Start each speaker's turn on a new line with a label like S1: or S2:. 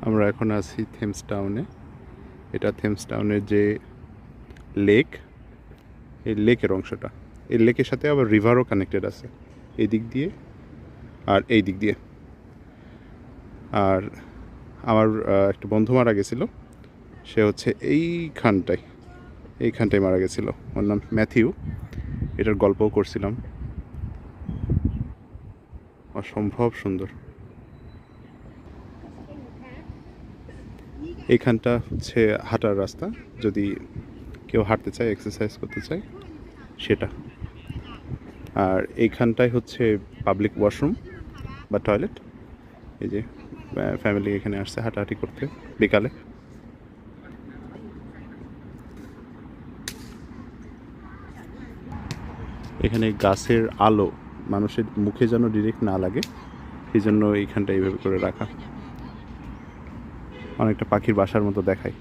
S1: আমরা এখন আছি থেমস টাউনে। এটা থেমস টাউনের যে লেক, এই লেকের অংশটা, এই লেকের সাথে আবার রিভারও কানেক্টেড আছে, এই দিক দিয়ে আর এই দিক দিয়ে। আর আমার একটা বন্ধু মারা গেছিলো, সে হচ্ছে এইখানটায় মারা গেছিলো। ওর নাম ম্যাথিউ। এটার গল্পও করছিলাম। অসম্ভব সুন্দর। এইখানটা হচ্ছে হাঁটার রাস্তা, যদি কেউ হাঁটতে চায়, এক্সারসাইজ করতে চায় সেটা। আর এইখানটায় হচ্ছে পাবলিক ওয়াশরুম বা টয়লেট। এই যে ফ্যামিলি এখানে আসছে হাঁটাহাঁটি করতে বিকালে। এখানে গাছের আলো মানুষের মুখে যেন ডিরেক্ট না লাগে, সেই জন্য এইখানটা এইভাবে করে রাখা। অনেকটা পাখির বাসার মতো দেখায়।